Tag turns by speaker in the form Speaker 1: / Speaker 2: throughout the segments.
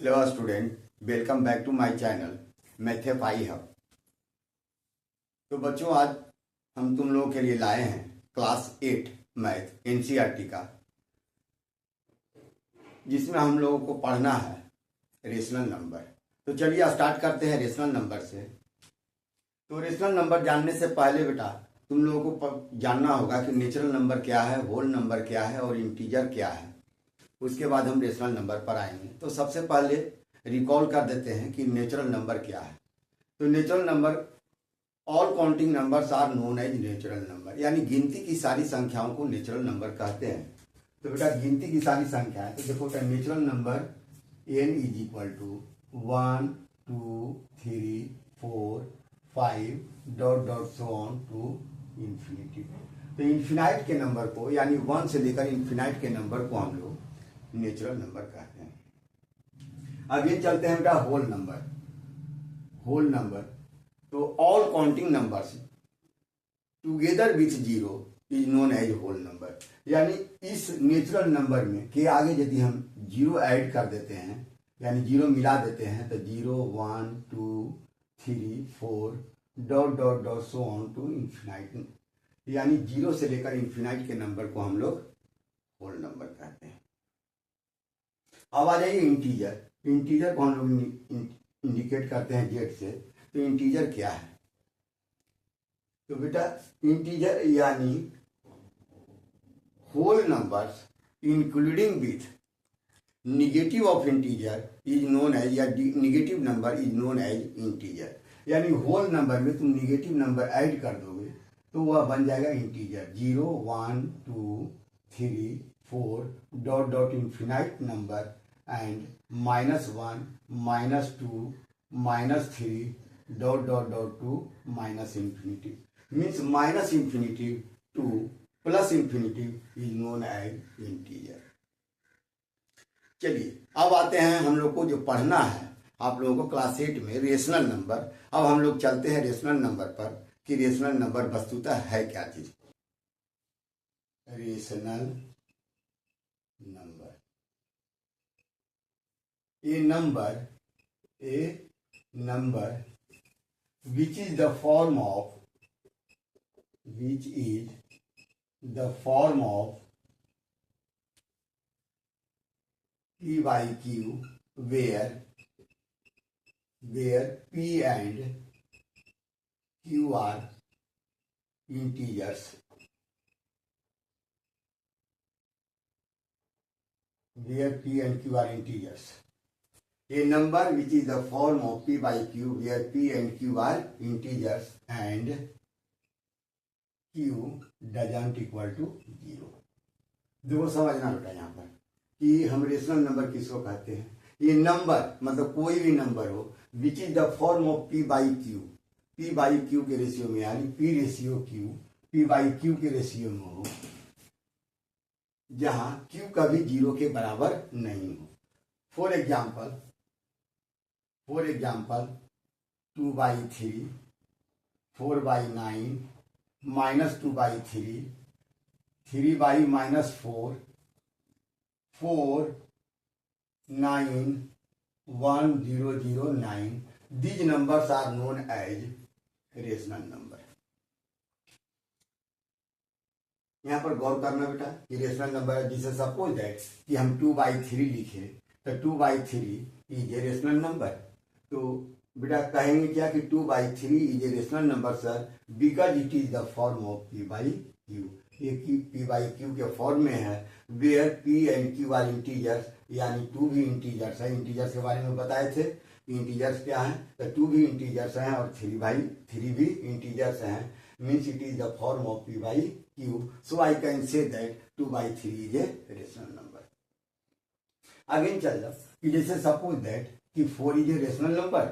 Speaker 1: Hello student, welcome back to my channel Mathify Hub. तो बच्चों, आज हम तुम लोगों के लिए लाए हैं क्लास 8 मैथ एनसीईआरटी का, जिसमें हम लोगों को पढ़ना है रेशनल नंबर। तो चलिए स्टार्ट करते हैं रेशनल नंबर से। तो रेशनल नंबर जानने से पहले बेटा तुम लोगों को जानना होगा कि नेचुरल नंबर क्या है, होल नंबर क्या है और इंटीजर क्या है। उसके बाद हम रेशनल नंबर पर आएंगे। तो सबसे पहले रिकॉल कर देते हैं कि नेचुरल नंबर क्या है। तो natural number, all counting numbers are known as natural number, यानी गिनती की सारी संख्याओं को नेचुरल नंबर कहते हैं। तो बेटा गिनती की सारी संख्या है, तो देखो बेटा natural number n is equal to 1 2 3 4 5 dot dot so on to infinity. तो इन्फिनाइट के नंबर को, यानी 1 से लेकर इन्फिनाइट के नंबर को हम लोग नेचुरल नंबर कहते हैं। आगे चलते हैं बेटा होल नंबर। होल नंबर, तो all counting numbers together with zero is known as whole number, यानी इस नेचुरल नंबर में के आगे यदि हम जीरो ऐड कर देते हैं, यानी जीरो मिला देते हैं, तो 0 1 2 3 4 dot dot dot so on to infinite, यानी जीरो से लेकर इंफिनाइट के नंबर को हम लोग होल नंबर कहते हैं। अब आ जाइए इंटीजर। इंटीजर को हम लोग इंडिकेट करते हैं जेड से। तो इंटीजर क्या है? तो बेटा इंटीजर यानी whole numbers including with negative of integer is known as, या negative number is known as integer. यानी होल नंबर में तुम निगेटिव नंबर ऐड कर दोगे तो वह बन जाएगा integer. 0 1 2 3 4 dot dot infinite number and -1 -2 -3 dot dot dot to minus infinity, means minus infinity to plus infinity is known as integer. चलिए अब आते हैं हम लोग को जो पढ़ना है आप लोगों को क्लास 8 में रेशनल नंबर। अब हम लोग चलते हैं रेशनल नंबर पर कि रेशनल नंबर वस्तुतः है क्या चीज। Rational number, a number which is the form of p by q, where p and q are integers, where p and q are integers. A number which is the form of p by q, where p and q are integers and q doesn't equal to 0। देखो समझना बेटा यहाँ पर कि हम rational number किसको कहते हैं। ये नंबर मतलब कोई भी नंबर हो which is the form of p by q, p by q के रेशियो में, यानी p ratio q p by q के रेशियो में हो, जहां q कभी 0 के बराबर नहीं हो। For example 2 by 3, 4 by 9, -2 by 3, 3 by -4, 4 9 1 0 0 9, these numbers are known as rational number. यहाँ पर गौर करना बेटा कि रेशनल नंबर, जिसे सपोज दैट कि हम 2 by 3 लिखे, तो 2 by 3 is a rational number. तो बेटा कहेंगे क्या कि 2 by 3 is a rational number sir, because it is the form of p by q। ये p by q के फॉर्म में है, where p and q are integers, यानी 2 भी इंटीजर्स है। इंटीजर्स के बारे में बताए थे कि इंटीजर्स क्या है, तो 2 भी इंटीजर्स हैं और 3 भी इंटीजर्स हैं, means it is the form of p by q। So I can say that 2 by 3 is a rational number. Again चल जाओ कि जैसे सपोज दैट कि 4 is a rational number,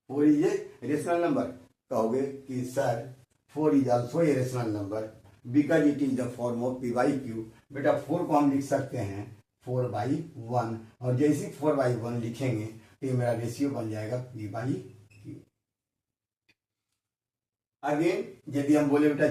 Speaker 1: 4 is a rational number, कहोगे कि sir 4 is also a rational number because it is the form of p by q। बेटा 4 को हम लिख सकते हैं 4 by 1, और जैसे 4 by 1 लिखेंगे तो ये मेरा रेशियो बन जाएगा p by q। अगेन यदि हम बोले बेटा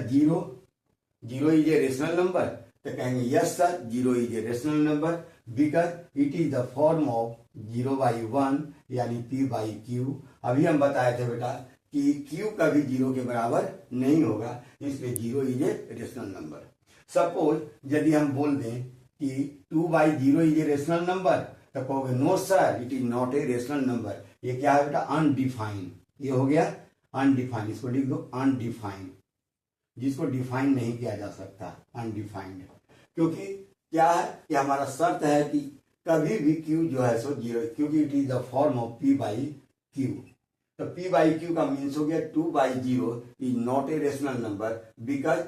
Speaker 1: 0 इज ए रेशनल नंबर, तो कहेंगे yes sir 0 is a rational number because it is the form of 0/1 यानी p/q। अभी हम बताए थे बेटा कि q कभी 0 के बराबर नहीं होगा, इसलिए 0 is a rational number. Suppose यदि हम बोल दें कि 2/0 इज ए रेशनल नंबर, तो कहोगे no sir it is not a rational number. ये क्या है बेटा? अनडिफाइंड। ये हो गया अनडिफाइंड, इसको लिख दो अनडिफाइंड, जिसको डिफाइन नहीं किया जा सकता, अनडिफाइंड। क्योंकि क्या है कि हमारा शर्त है कि कभी भी q जो है सो 0, क्योंकि it is the form of p/q। तो p/q का मीन्स हो गया 2/0 is not a rational number because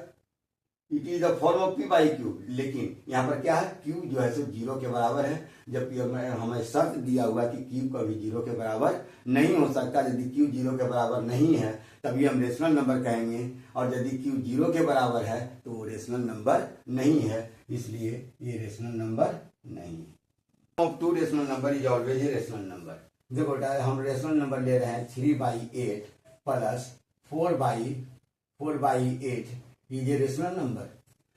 Speaker 1: it is the form of p/q। लेकिन यहाँ पर क्या है? q जो है सो 0 के बराबर है, जबकि हमें शर्त दिया हुआ कि q कभी 0 के बराबर नहीं हो सकता। यदि q 0 के बराबर नहीं है तभी हम रेशनल नंबर कहेंगे, और यदि q 0 के बराबर है तो वो रेशनल नंबर नहीं है, इसलिए ये रेशनल नंबर नहीं है। Of two rational number is always a rational number. देखो बेटा हम रेशनल नंबर ले रहे हैं 3/8 plus 4/8 is a rational number,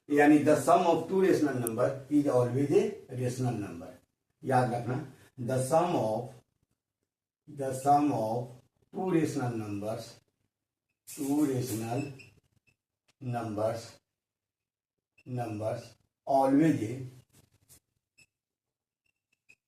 Speaker 1: यानी the sum of two rational number is always a rational number. याद रखना, the sum of two rational numbers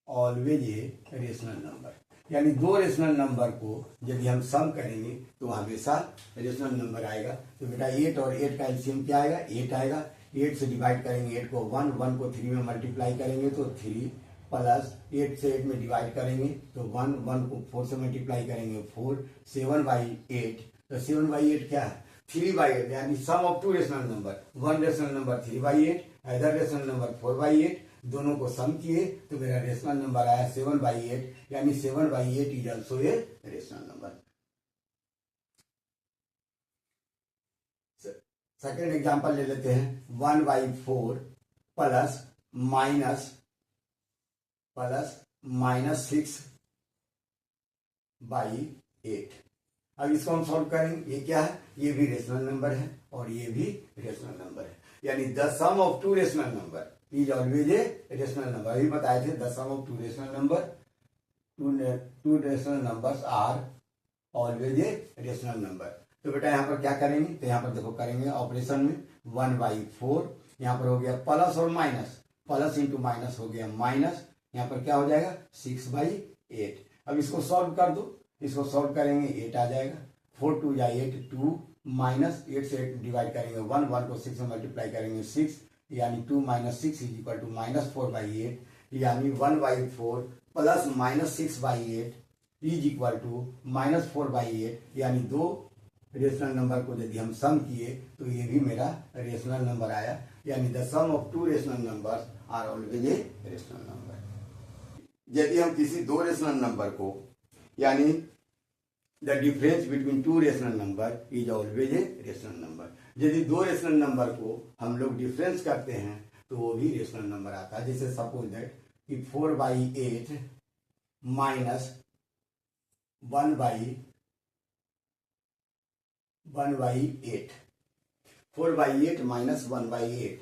Speaker 1: always a rational number. यानी दो रेशनल नंबर को यदि हम सम करेंगे तो हमेशा रेशनल नंबर आएगा। तो बेटा 8 और 8 का एलसीएम क्या आएगा? 8 आएगा। 8 से डिवाइड करेंगे 8 को 1, 1 को 3 में मल्टीप्लाई करेंगे तो 3, प्लस 8 से 8 में डिवाइड करेंगे तो 1, 1 को 4 से मल्टीप्लाई करेंगे 4, 7/8। तो 7/8 क्या है? 3/8, यानी sum of two rational number, one rational number 3/8, other rational number 4/8, दोनों को सम किए तो मेरा रेशनल नंबर आया 7/8, यानी 7/8 is also a rational number. Second example ले लेते हैं 1/4 प्लस माइनस 6/8। अब इसको हम सॉल्व करेंगे। ये क्या है? ये भी रेशनल नंबर है और ये भी रेशनल नंबर है, यानी the sum of two rational number is always a rational number. अभी बताए थे the sum of two rational numbers are always a rational number. तो बेटा यहाँ पर क्या करेंगे? तो यहाँ पर देखो करेंगे ऑपरेशन में 1/4, यहाँ पर हो गया प्लस और माइनस, प्लस इंटू माइनस हो गया माइनस, यहाँ पर क्या हो जाएगा? 6/8। अब इसको सॉल्व कर दो, इसको सॉल्व करेंगे 8 आ जाएगा। 4 2 या 8 2, माइनस 8 से 8 डिवाइड करेंगे 1, 1 को 6 में मल्टीप्लाई करेंगे 6, यानी 2 - 6 इज इक्वल टू -4/8, यानी 1/4 प्लस -6/8 इज इक्वल टू -4/8, यानी दो रेशनल नंबर को यदि हम सम किए तो ये भी मेरा रेशनल नंबर आया, यानी the sum of two rational numbers are always a rational number. यदि हम किसी दो रेशनल नंबर को, यानी the difference between two rational number is always a rational number, यदि दो रेशनल नंबर को हम लोग डिफरेंस करते हैं तो वो भी रेशनल नंबर आता है। जैसे सपोज दैट कि 4/8 माइनस 1/8, 4/8 माइनस 1/8,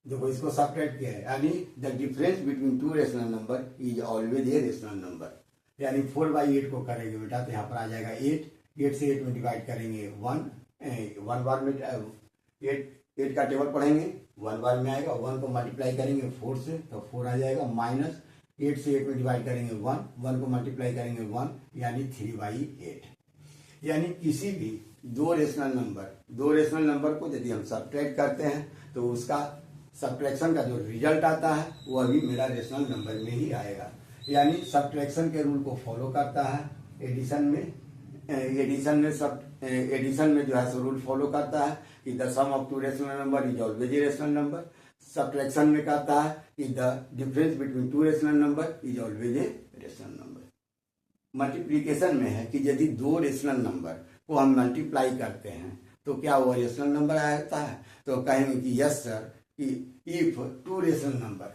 Speaker 1: देखो इसको सपरेट किया है, यानी the difference between two rational number is always a rational number. यानी 4/8 को करेंगे बेटा तो यहाँ पर आ जाएगा 8 से 8 में डिवाइड करेंगे 1 बार में 8 का टेबल पढ़ेंगे 1 बार में आएगा, 1 को मल्टीप्लाई करेंगे 4 से तो 4 आ जाएगा, माइनस 8 से 8 में डिवाइड करेंगे 1 को मल्टीप्लाई करेंगे 1, यानी 3/8। यानी किसी भी दो रेशनल नंबर को यदि हम सब्ट्रैक्ट करते हैं तो उसका सब्ट्रैक्शन का जो रिजल्ट आता है वह भी मेरा रेशनल नंबर में ही आएगा। यानी सब्ट्रैक्शन के रूल को फॉलो करता है, एडिशन में जो है सो रूल फॉलो करता है कि the sum of two rational number is always a rational number. Subtraction में कहता है कि the difference between two rational number is always a rational number. Multiplication में है कि यदि दो रेशनल नंबर को हम मल्टीप्लाई करते हैं तो क्या वो रेशनल नंबर आता है? तो कहेंगे कि यस सर, कि if two rational number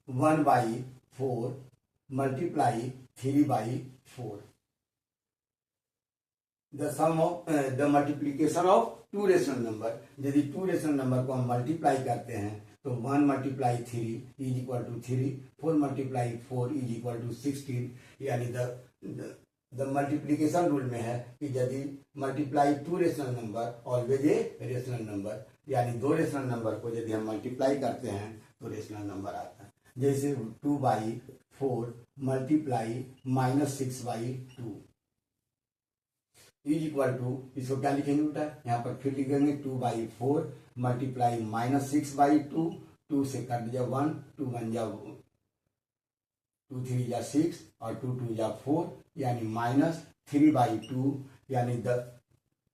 Speaker 1: 1/4 multiply 3/4, the multiplication of two rational number, यदि टू रेशनल नंबर को हम मल्टीप्लाई करते हैं तो 1 multiply 3 is equal to 3, 4 multiply 4 is equal to 16। यानी द मल्टीप्लीकेशन रूल में है कि यदि multiply two rational number always a rational number, यानी दो रेशनल नंबर को यदि हम मल्टीप्लाई करते हैं तो रेशनल नंबर आता है। जैसे 2/4 मल्टीप्लाई -6/2 इज इक्वल टू, इसको क्या लिखेंगे बेटा, यहाँ पर फिर लिखेंगे 2/4 मल्टीप्लाई -6/2, 2 से कट दिया 1, 2 1 जा 2 3 जा 6 और 2 2 जा 4, यानी -3/2, यानी the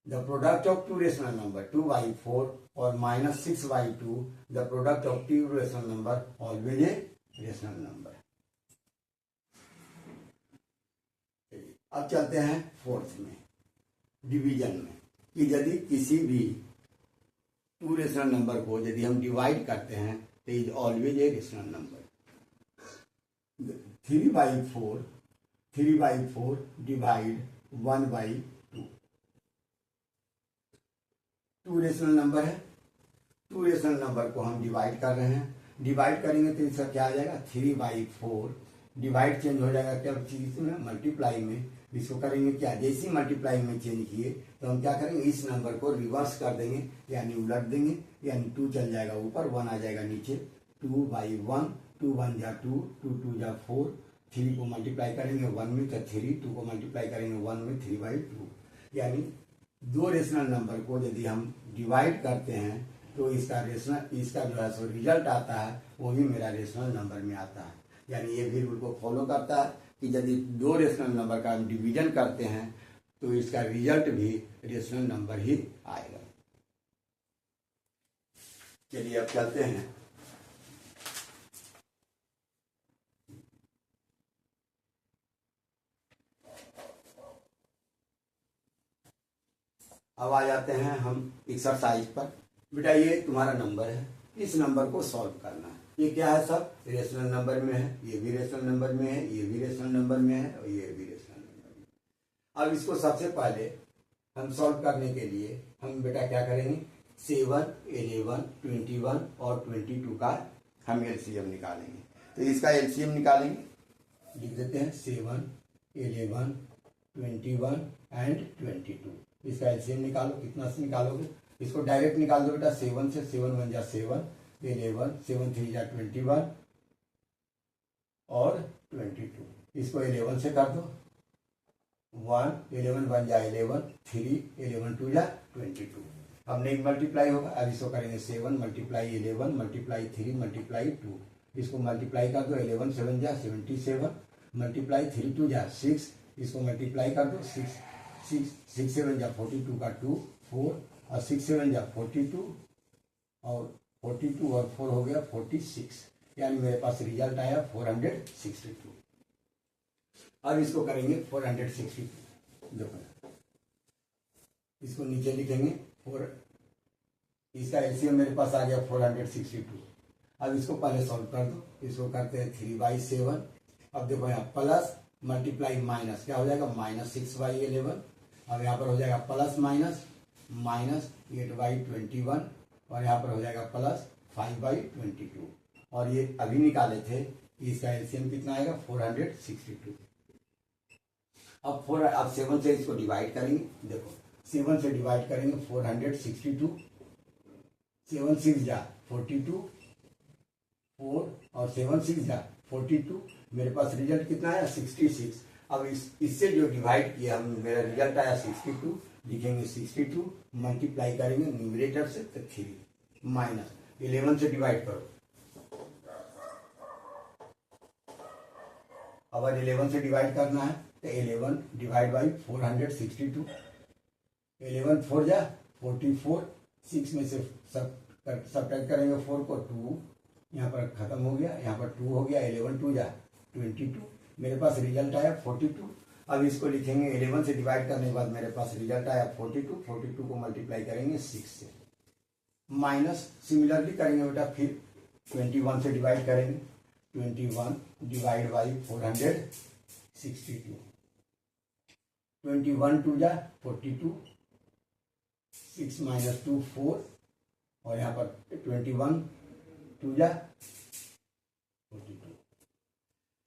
Speaker 1: product of two rational number 2/4 और -6/2, the product of two rational number always a rational number. अब चलते हैं फोर्थ में, डिवीजन में, कि यदि किसी भी टू रेशनल नंबर को यदि हम डिवाइड करते हैं तो is always a rational number. 3/4 divide 1/2, two rational number है, टू रेशनल नंबर को हम डिवाइड कर रहे हैं। डिवाइड करेंगे तो इसका क्या आ जाएगा, 3/4, डिवाइड चेंज हो जाएगा क्या चीज में, मल्टीप्लाई में। इसको करेंगे क्या, जैसे मल्टीप्लाई में चेंज किए तो हम क्या करेंगे, इस नंबर को रिवर्स कर देंगे, यानी उलट देंगे, यानी 2 चल जाएगा ऊपर, 1 आ जाएगा नीचे। 2/1, 2 1 जा 2, 2 2 जा 4, 3 को मल्टीप्लाई करेंगे 1 में तो 3, 2 को मल्टीप्लाई करेंगे 1 में 3/2। यानी दो रेशनल नंबर को यदि हम डिवाइड करते हैं तो इसका जो है सो रिजल्ट आता है, वो भी मेरा रेशनल नंबर में आता है। यानी ये भी रूल को फॉलो करता है कि यदि दो रेशनल नंबर का हम डिवीजन करते हैं तो इसका रिजल्ट भी रेशनल नंबर ही आएगा। चलिए अब चलते हैं अब आ जाते हैं हम एक्सरसाइज पर। बेटा ये तुम्हारा नंबर है, इस नंबर को सॉल्व करना है। ये क्या है, सब रेशनल नंबर में है, ये भी रेशनल नंबर में है, ये भी रेशनल नंबर में है और ये भी रेशनल नंबर में। अब इसको सबसे पहले हम सॉल्व करने के लिए हम बेटा क्या करेंगे, 7, 11, 21 और 22 का हम एलसीएम निकालेंगे। तो इसका एलसीएम निकालेंगे, लिख देते हैं 7, 11, 21 एंड 22। इसका एलसीएम निकालो, कितना से निकालोगे, इसको डायरेक्ट निकाल दो बेटा, 7 से 7 1 जा 7, 11, 7 3 जा 21 और 22। इसको 11 से कर दो, 1 11 1 जा 11, 3 11 2 जा 22। अब नहीं मल्टीप्लाई होगा, अब इसको करेंगे 7 मल्टीप्लाई 11 मल्टीप्लाई 3 मल्टीप्लाई 2। इसको मल्टीप्लाई कर दो, 11 7 जा 77 मल्टीप्लाई 3 2 जा 6। इसको मल्टीप्लाई कर दो, 6 7 जा 42 का 2 4 और 6 7 जा 42 और 42 और 4 हो गया 46। यानी मेरे पास रिजल्ट आया 462। अब इसको करेंगे 462। देखो इसको नीचे लिखेंगे 4, इसका एलसीएम मेरे पास आ गया 462। अब इसको पहले सॉल्व कर दो, इसको करते हैं 3/7। अब देखो यहाँ प्लस मल्टीप्लाई माइनस क्या हो जाएगा, -6/11। अब यहाँ पर हो जाएगा प्लस माइनस -8/21 और यहाँ पर हो जाएगा प्लस 5/22। और ये अभी निकाले थे, इसका एलसीएम कितना आएगा 462। अब 7 से इसको डिवाइड करेंगे। देखो 7 से डिवाइड करेंगे 462, 7 6 जा 42, 4 और 7 6 जा 42। मेरे पास रिजल्ट कितना आया 66। अब इससे जो डिवाइड किया हम, मेरा रिजल्ट आया 62। लिखेंगे 62 मल्टीप्लाई करेंगे न्यूमरेटर से तो 3 माइनस 11 से डिवाइड करो। अब 11 से डिवाइड करना है तो 11 डिवाइड बाई 462। 11 4 जा 44, 6 में से सब्ट्रैक्ट करेंगे 4 को 2, यहाँ पर खत्म हो गया, यहाँ पर 2 हो गया, 11 2 जा 22। मेरे पास रिजल्ट आया 42। अब इसको लिखेंगे 11 से डिवाइड करने के बाद मेरे पास रिजल्ट आया 42। 42 को मल्टीप्लाई करेंगे 6 से, माइनस सिमिलरली करेंगे बेटा, फिर 21 से डिवाइड करेंगे, 21 डिवाइड बाई 462। 21 2 जा 42, 6 - 2 4 और यहाँ पर 21 टू जा 42।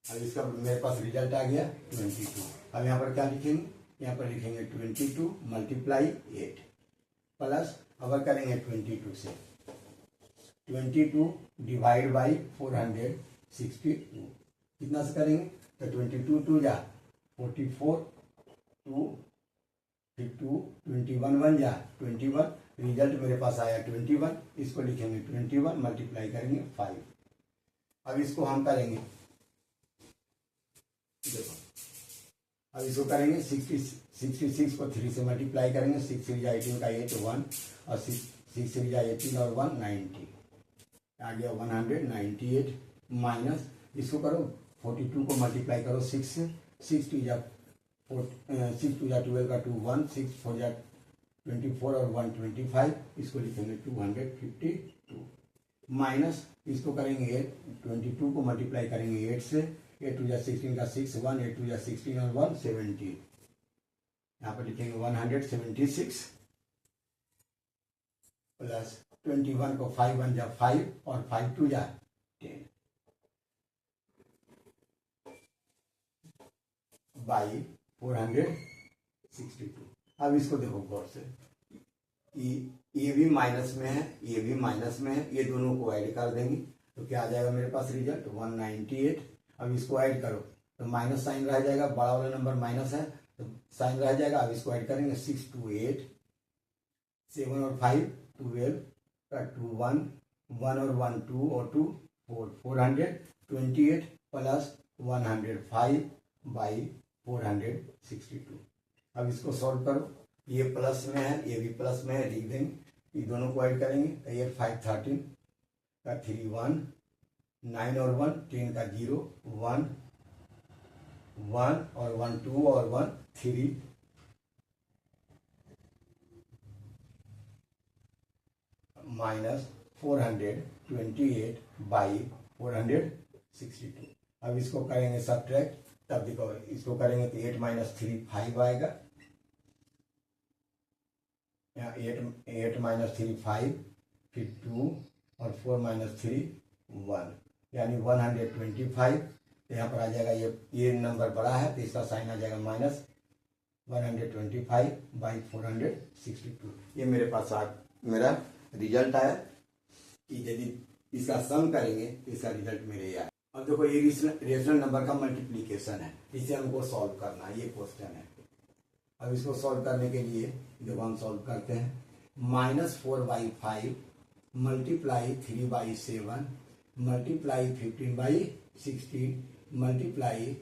Speaker 1: अब इसका मेरे पास रिजल्ट आ गया 22। अब यहाँ पर क्या लिखेंगे, यहाँ पर लिखेंगे 22 मल्टीप्लाई 8 प्लस, अब करेंगे 22 से 22 डिवाइड बाई 462, कितना से करेंगे तो 22 टू जा 44, 2 फिर 2 21 1 जा 21, रिजल्ट मेरे पास आया 21। इसको लिखेंगे 21 मल्टीप्लाई करेंगे 5। अब इसको हम करेंगे, देखो अब इसको करेंगे 66 को 3 से मल्टीप्लाई करेंगे, 6 3 जा 18 का 8 1 और 6 3 जा 18 और 1 90, आ गया 198 माइनस इसको करो 42 को मल्टीप्लाई करो 6 से, 6 2 जा 12 का 2 1, 6 4 जा 24 और 1 25, इसको लिखेंगे 252 माइनस इसको करेंगे 22 को मल्टीप्लाई करेंगे 8 से, 8 2 जा 16 का 6 1, 8 2 जा 16 और 1 17, यहाँ पर लिखेंगे 176 प्लस 21 को 5 1 जा 5 और 5 2 जा 10 बाई 462। अब इसको देखो गौर से, ये भी माइनस में है, ये भी माइनस में है, ये दोनों को ऐड कर देंगे तो क्या आ जाएगा मेरे पास रिजल्ट 198। अब इसको ऐड करो तो माइनस साइन रह जाएगा, बड़ा वाला नंबर माइनस है तो साइन रह जाएगा। अब इसको ऐड करेंगे 6 2 8, 7 और 5 12 का 2 1 1 और 1 2 और 2 4 428 प्लस 105 बाई 462। अब इसको सॉल्व करो, ये प्लस में है ये भी प्लस में है, लिख देंगे, ये दोनों को ऐड करेंगे तो 8 5 13 का 3 1 9 और 1 10 का 0 1 1 और 1 2 और 1 3 माइनस 428 बाई 462। अब इसको करेंगे सब्ट्रैक्ट, तब देखो इसको करेंगे तो 8 माइनस 3 5 आएगा, 8 माइनस 3 5 फिर 2 और 4 माइनस 3 1 यानी 125। तो यहाँ पर आ जाएगा ये नंबर बड़ा है तो इसका साइन आ जाएगा माइनस 125 बाई 462। ये मेरे पास मेरा रिजल्ट आया कि यदि इसका सम करेंगे तो इसका रिजल्ट मेरे आया। अब देखो ये रेशनल नंबर का मल्टीप्लीकेशन है, इसे हमको सॉल्व करना है, ये क्वेश्चन है। अब इसको सॉल्व करने के लिए देखो हम सॉल्व करते हैं, -4/5 मल्टीप्लाई 3/7 मल्टीप्लाई 15/16 मल्टीप्लाई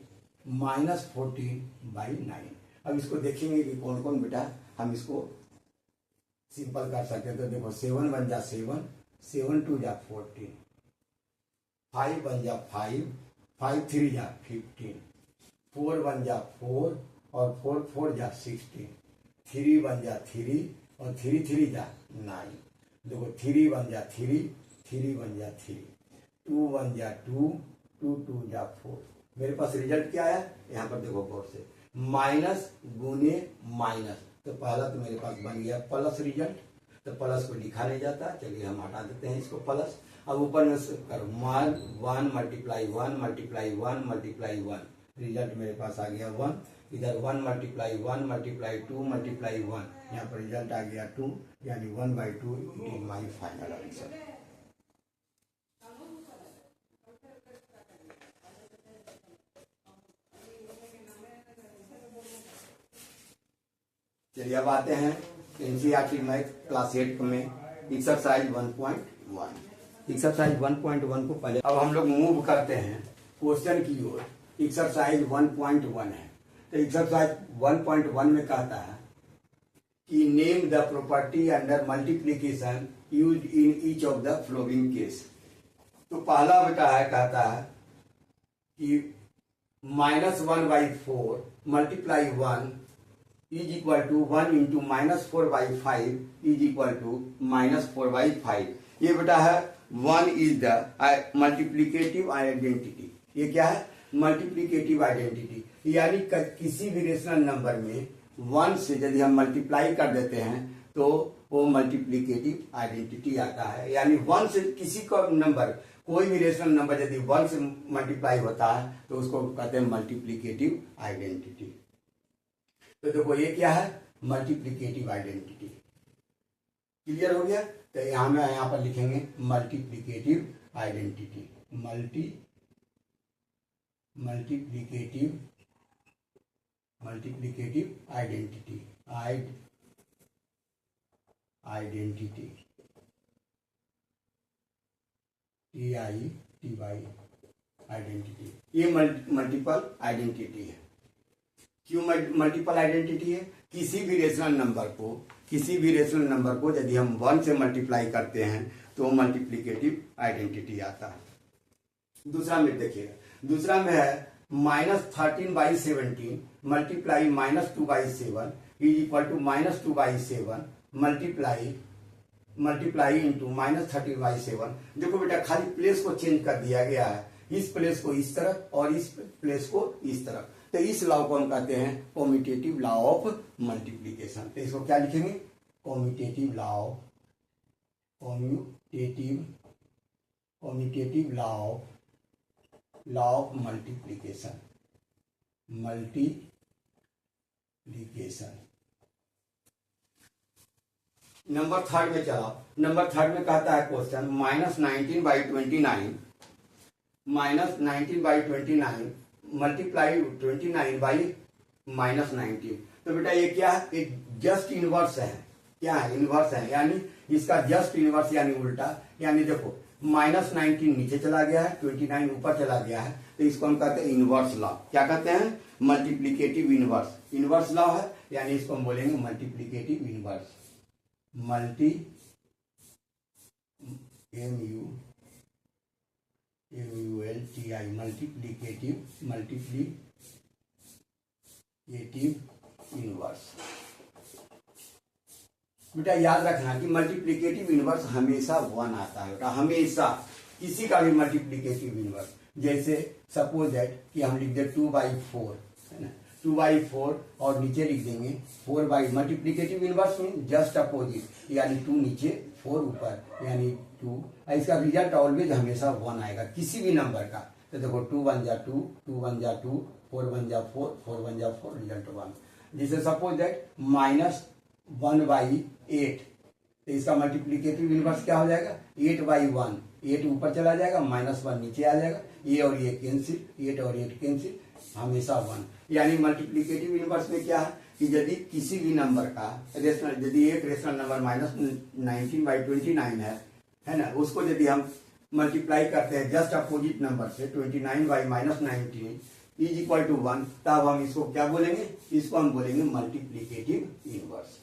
Speaker 1: -14/9। अब इसको देखेंगे कि कौन कौन बेटा हम इसको सिंपल कर सकते हैं। तो देखो 7 1 जा 7, 7 2 जा 14, 5 1 जा 5, 5 3 जा 15, 4 1 जा 4 और 4 4 जा 16, 3 1 जा 3 और 3 3 जा 9। देखो 3 1 जा 3, 3 1 जा 3, 2 1 जा 2, 2 2 जा 4। मेरे पास रिजल्ट क्या आया यहाँ पर देखो गौर से, माइनस गुने माइनस, तो पहला तो मेरे पास बन गया प्लस रिजल्ट। तो प्लस को लिखा नहीं जाता, चलिए हम हटा देते हैं इसको प्लस। अब ऊपर में से करो 1 मल्टीप्लाई 1 मल्टीप्लाई 1 मल्टीप्लाई 1, रिजल्ट मेरे पास आ गया 1। इधर 1 मल्टीप्लाई 1 मल्टीप्लाई 2 मल्टीप्लाई 1, यहाँ पर रिजल्ट आ गया 2, यानी 1/2 it is my final answer. चलिए अब आते हैं एनसीईआरटी मैथ क्लास 8 में एक्सरसाइज 1.1। एक्सरसाइज 1.1 को पहले अब हम लोग मूव करते हैं क्वेश्चन की ओर। एक्सरसाइज 1.1 है, तो एक्सरसाइज 1.1 में कहता है कि name the property under multiplication used in each of the flowing case. तो पहला बेटा है कहता है कि -1/4 multiply 1 is equal to 1 into -4/5 is equal to -4/5। ये बेटा है 1 is the multiplicative identity। ये क्या है? मल्टीप्लीकेटिव आइडेंटिटी, यानी किसी भी रेशनल नंबर में 1 से यदि हम मल्टीप्लाई कर देते हैं तो वो मल्टीप्लिकेटिव आइडेंटिटी आता है। यानी वन से किसी का नंबर, कोई भी रेशनल नंबर यदि वन से मल्टीप्लाई होता है तो उसको कहते हैं मल्टीप्लिकेटिव आइडेंटिटी। तो देखो ये क्या है, मल्टीप्लिकेटिव आइडेंटिटी। क्लियर हो गया? तो यहाँ पर लिखेंगे multiplicative identity, multiplicative identity, identity TITY identity. ये मल्टीपल आइडेंटिटी है। क्यों मल्टीपल आइडेंटिटी है? किसी भी रेशनल नंबर को यदि हम 1 से मल्टीप्लाई करते हैं तो मल्टीप्लिकेटिव आइडेंटिटी आता है। दूसरा में देखिएगा, दूसरा में है -13/17 multiply -2/7 is equal to -2/7 multiply into -13/7। देखो बेटा, खाली प्लेस को चेंज कर दिया गया है, इस प्लेस को इस तरफ और इस प्लेस को इस तरफ। तो इस लॉ को हम कहते हैं कॉम्यूटेटिव लॉ ऑफ मल्टीप्लिकेशन। तो इसको क्या लिखेंगे? Commutative law of multiplication. Number third में चलाओ। नंबर थर्ड में कहता है क्वेश्चन -19/29 मल्टीप्लाई 29 बाई -19। तो बेटा ये क्या है? एक जस्ट इनवर्स है। क्या है? इनवर्स है, यानी इसका जस्ट इनवर्स यानी उल्टा। यानी देखो -19 नीचे चला गया है, 29 ऊपर चला गया है, तो इसको हम कहते हैं इनवर्स लॉ। क्या कहते हैं? मल्टीप्लिकेटिव इनवर्स लॉ है, यानी इसको हम बोलेंगे multiplicative inverse. MULTI multiplicative inverse. बेटा याद रखना कि मल्टीप्लिकेटिव इनवर्स हमेशा 1 आता है बेटा, हमेशा। किसी का भी मल्टीप्लिकेटिव इनवर्स, जैसे सपोज दैट कि हम लिख दे 2/4 है ना, 2/4 और नीचे लिख देंगे 4/। मल्टीप्लिकेटिव इनवर्स में जस्ट अपोजिट, यानी 2 नीचे 4 ऊपर, यानी 2। इसका रिजल्ट ऑलवेज हमेशा 1 आएगा किसी भी नंबर का। तो देखो 2 1 जा 2, 2 1 जा 2, 4 1 जा 4, 4 1 जा 4, रिजल्ट 1। जैसे सपोज दैट -1/8, तो इसका मल्टीप्लिकेटिव इनवर्स क्या हो जाएगा? 8/1, 8 ऊपर चला जाएगा, -1 नीचे आ जाएगा, ये और ये कैंसिल, 8 और 8 कैंसिल, हमेशा 1। यानी मल्टीप्लिकेटिव इनवर्स में क्या है कि यदि किसी भी नंबर का रेशनल, यदि एक रेशनल नंबर -19/29 है ना, उसको यदि हम मल्टीप्लाई करते हैं जस्ट अपोजिट नंबर से 29/-19 इज इक्वल टू 1, तब हम इसको क्या बोलेंगे? इसको हम बोलेंगे मल्टीप्लिकेटिव इनवर्स।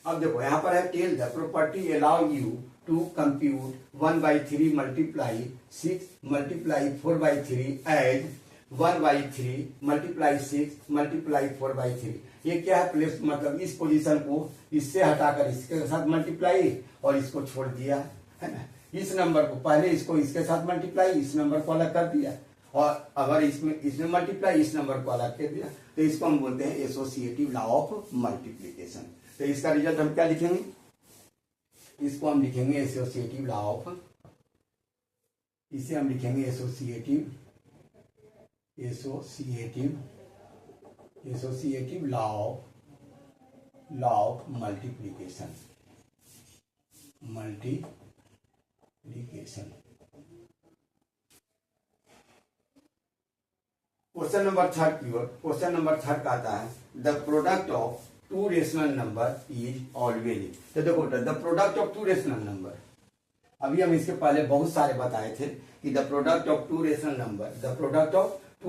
Speaker 1: अब देखो यहाँ पर है tell the property allow you to compute 1/3 multiply 6 multiply 4/3 as 1/3 multiply 6 multiply 4/3। ये क्या है? प्लेस, मतलब इस पोजीशन को इससे हटाकर इसके साथ मल्टीप्लाई और इसको छोड़ दिया है ना। इस नंबर को पहले इसको इसके साथ मल्टीप्लाई, इस नंबर को अलग कर दिया, और अगर इसमें मल्टीप्लाई इस नंबर को अलग कर दिया, तो इसको हम बोलते हैं एसोसिएटिव लॉ ऑफ मल्टीप्लिकेशन। तो इसका रिजल्ट हम क्या लिखेंगे? इसको हम लिखेंगे एसोसिएटिव लॉ ऑफ, इसे हम लिखेंगे associative law of multiplication. Question number third की ओर। क्वेश्चन नंबर थर्ड का आता है the product of 2 rational number is always. तो देखो the product of 2 rational number, अभी हम इसके पहले बहुत सारे बताए थे कि the product of 2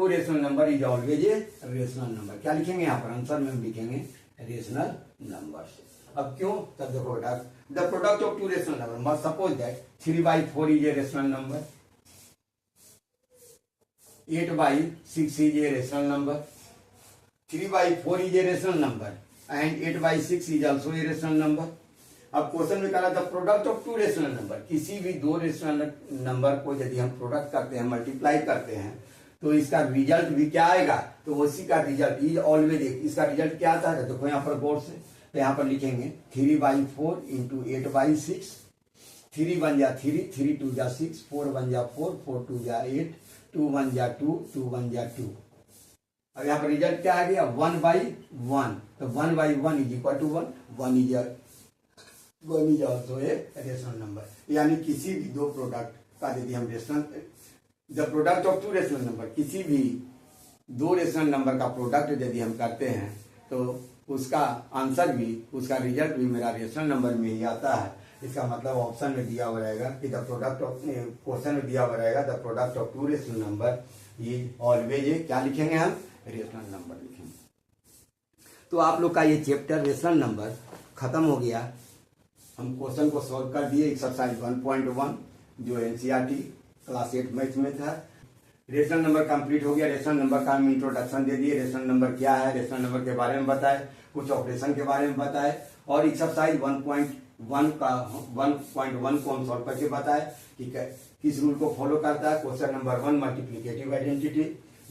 Speaker 1: rational number is always a rational number. क्या लिखेंगे यहाँ पर? आंसर में हम लिखेंगे रेशनल नंबर। अब क्यों? तब देखो बेटा, the product of 2 rational number, suppose that 3/4 is a rational number, 8/6 is a rational number, 3/4 is a rational number and 8/6 is also a rational number। अब क्वेश्चन में कहा था प्रोडक्ट ऑफ 2 रेशनल नंबर, किसी भी 2 रेशनल नंबर को यदि हम product करते हैं, मल्टीप्लाई करते हैं, तो इसका रिजल्ट भी क्या आएगा? तो उसी का रिजल्ट इज ऑलवेज। इसका रिजल्ट क्या आता है? देखो यहाँ पर गौर से, तो यहाँ पर लिखेंगे 3/4 इंटू 8/6, 3 1 जा 3, 3 2 जा 6, 4 1 जा 4, 4 2 जा 8, 2 1 जा 2, 2 1 जा 2। अब यहाँ पर रिजल्ट क्या आ गया 1/1, तो 1/1 is equal to 1, 1 is also a rational number. यानी किसी भी दो प्रोडक्ट का यदि हम rational, the product of two rational number, किसी भी दो रेशनल नंबर का प्रोडक्ट यदि हम करते हैं तो उसका आंसर भी, उसका रिजल्ट भी मेरा रेशनल नंबर में ही आता है। इसका मतलब ऑप्शन में दिया हुआ रहेगा कि द प्रोडक्ट ऑफ, क्वेश्चन में दिया हुआ रहेगा the product of two rational number is always a, क्या लिखेंगे हम, रेशनल नंबर लिखेंगे। तो आप लोग का ये चैप्टर रेशनल नंबर खत्म हो गया। हम क्वेश्चन को सॉल्व कर दिए एक्सरसाइज 1.1 जो एनसीईआरटी क्लास 8 मैथ में था। रेशनल नंबर कंप्लीट हो गया। रेशनल नंबर का हम इंट्रोडक्शन दे दिए, रेशनल नंबर क्या है, रेशनल नंबर के बारे में बताए, कुछ ऑपरेशन के बारे में बताए और एक्सरसाइज 1.1 का 1.1 को हम सॉल्व करके बताए कि किस रूल को फॉलो करता है। क्वेश्चन नंबर 1 मल्टीप्लिकेटिव आइडेंटिटी,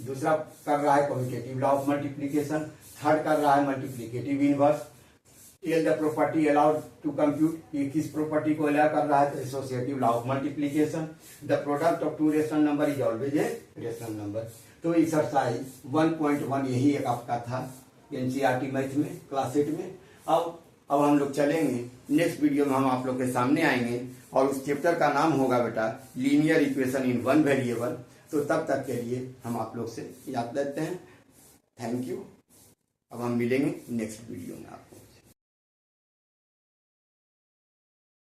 Speaker 1: दूसरा कर रहा है commutative law of multiplication, third कर रहा है multiplicative inverse. Tell the property allowed to compute, ये किस प्रॉपर्टी को अलाउ कर रहा है, तो associative law of multiplication. The product of two rational number is always a rational number. तो एक्सरसाइज 1.1 यही एक आपका था एनसीईआरटी मैथ में क्लास 8 में। अब हम लोग चलेंगे नेक्स्ट वीडियो में, हम आप लोग के सामने आएंगे और उस चैप्टर का नाम होगा बेटा linear equation in one variable. तो तब तक के लिए हम आप लोग से याद लेते हैं। Thank you. अब हम मिलेंगे नेक्स्ट वीडियो में आपको।